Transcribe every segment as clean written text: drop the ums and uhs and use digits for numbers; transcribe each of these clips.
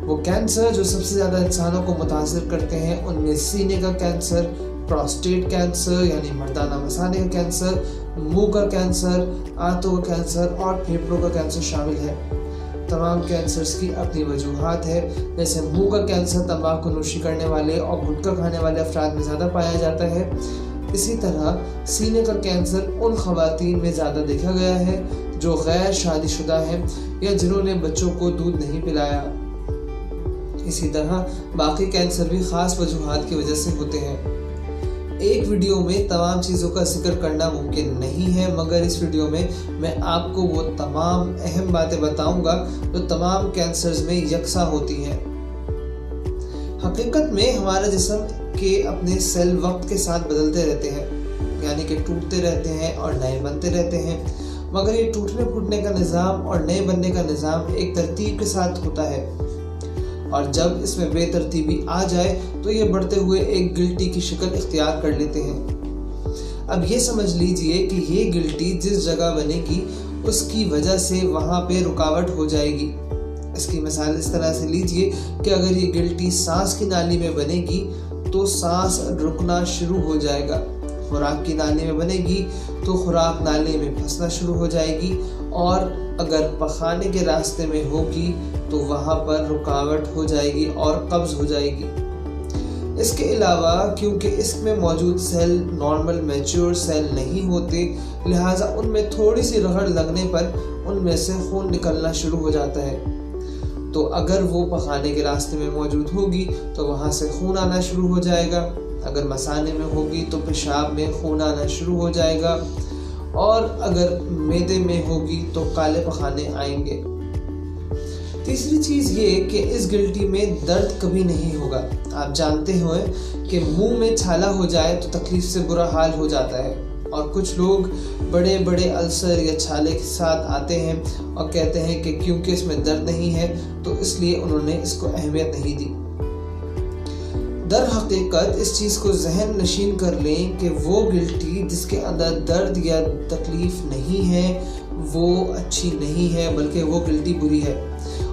वो कैंसर जो सबसे ज़्यादा इंसानों को मुतासिर करते हैं उनमें सीने का कैंसर, प्रोस्टेट कैंसर यानी मर्दाना मसाने का कैंसर, मुंह का कैंसर, आंतों का कैंसर और फेफड़ों का कैंसर शामिल है। तमाम कैंसर्स की अपनी वजूहात है। जैसे मुंह का कैंसर तंबाकू नोशी करने वाले और गुटखा खाने वाले अफराद में ज़्यादा पाया जाता है। इसी तरह सीने का कैंसर उन ख़वातीन में ज़्यादा देखा गया है जो गैर शादीशुदा हैं या जिन्होंने बच्चों को दूध नहीं पिलाया। इसी तरह बाकी कैंसर भी ख़ास वजूहात की वजह से होते हैं। एक वीडियो में तमाम चीज़ों का जिक्र करना मुमकिन नहीं है, मगर इस वीडियो में मैं आपको वो तमाम अहम बातें बताऊंगा जो तमाम कैंसर्स में यकसा होती हैं। हकीकत में हमारा जिस्म के अपने सेल वक्त के साथ बदलते रहते हैं, यानी कि टूटते रहते हैं और नए बनते रहते हैं, मगर ये टूटने फूटने का निज़ाम और नए बनने का निज़ाम एक तरतीब के साथ होता है, और जब इसमें बेतरतीबी आ जाए तो ये बढ़ते हुए एक गिल्टी की शक्ल इख्तियार कर लेते हैं। अब ये समझ लीजिए कि ये गिल्टी जिस जगह बनेगी उसकी वजह से वहाँ पे रुकावट हो जाएगी। इसकी मिसाल इस तरह से लीजिए कि अगर ये गिल्टी सांस की नाली में बनेगी तो सांस रुकना शुरू हो जाएगा। खुराक की नाली में बनेगी तो खुराक नाली में फंसना शुरू हो जाएगी, और अगर पखाने के रास्ते में होगी तो वहाँ पर रुकावट हो जाएगी और कब्ज़ हो जाएगी। इसके अलावा क्योंकि इसमें मौजूद सेल नॉर्मल मैच्योर सेल नहीं होते, लिहाजा उनमें थोड़ी सी रगड़ लगने पर उनमें से खून निकलना शुरू हो जाता है। तो अगर वो पखाने के रास्ते में मौजूद होगी तो वहाँ से खून आना शुरू हो जाएगा। अगर मसाने में होगी तो पेशाब में खून आना शुरू हो जाएगा, और अगर मैदे में होगी तो काले पखाने आएंगे। तीसरी चीज़ ये कि इस गिल्टी में दर्द कभी नहीं होगा। आप जानते हैं कि मुंह में छाला हो जाए तो तकलीफ से बुरा हाल हो जाता है, और कुछ लोग बड़े बड़े अल्सर या छाले के साथ आते हैं और कहते हैं कि क्योंकि इसमें दर्द नहीं है तो इसलिए उन्होंने इसको अहमियत नहीं दी। दर हकीकत इस चीज़ को जहन नशीन कर लें कि वो गिल्टी जिसके अंदर दर्द या तकलीफ़ नहीं है वो अच्छी नहीं है, बल्कि वो गिल्टी बुरी है।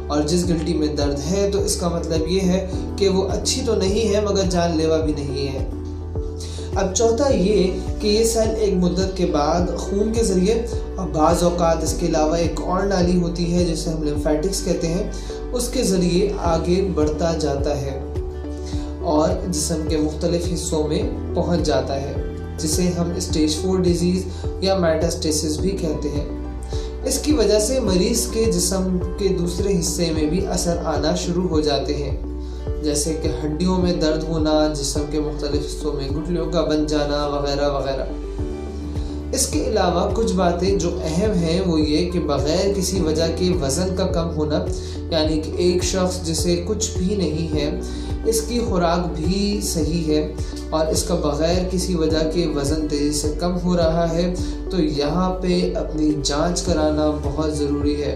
और जिस गिल्टी में दर्द है तो इसका मतलब ये है कि वो अच्छी तो नहीं है मगर जानलेवा भी नहीं है। अब चौथा ये कि ये सेल एक मुद्दत के बाद खून के ज़रिए, और बाज़ औक़ात इसके अलावा एक और नाली होती है जिसे हम लिम्फेटिक्स कहते हैं, उसके ज़रिए आगे बढ़ता जाता है और जिस्म के मुख्तलिफ हिस्सों में पहुंच जाता है, जिसे हम स्टेज 4 डिजीज़ या मेटास्टेसिस भी कहते हैं। इसकी वजह से मरीज़ के जिस्म के दूसरे हिस्से में भी असर आना शुरू हो जाते हैं, जैसे कि हड्डियों में दर्द होना, जिस्म के मुख्तलिफ हिस्सों में गुठलियों का बन जाना वगैरह वगैरह। इसके अलावा कुछ बातें जो अहम हैं वो ये कि बग़ैर किसी वजह के वज़न का कम होना, यानी कि एक शख्स जिसे कुछ भी नहीं है, इसकी खुराक भी सही है और इसका बग़ैर किसी वजह के वज़न तेज़ी से कम हो रहा है, तो यहाँ पे अपनी जांच कराना बहुत ज़रूरी है।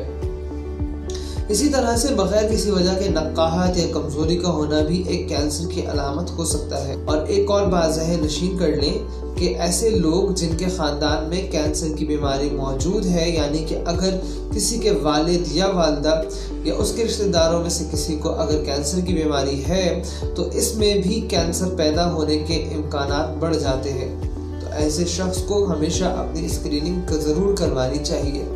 इसी तरह से बग़ैर किसी वजह के नक्काहत या कमज़ोरी का होना भी एक कैंसर की अलामत हो सकता है। और एक और बात ज़हन नशीन कर लें कि ऐसे लोग जिनके ख़ानदान में कैंसर की बीमारी मौजूद है, यानी कि अगर किसी के वालिद या वालदा या उसके रिश्तेदारों में से किसी को अगर कैंसर की बीमारी है तो इसमें भी कैंसर पैदा होने के इम्कानात बढ़ जाते हैं। तो ऐसे शख्स को हमेशा अपनी स्क्रीनिंग ज़रूर करवानी चाहिए।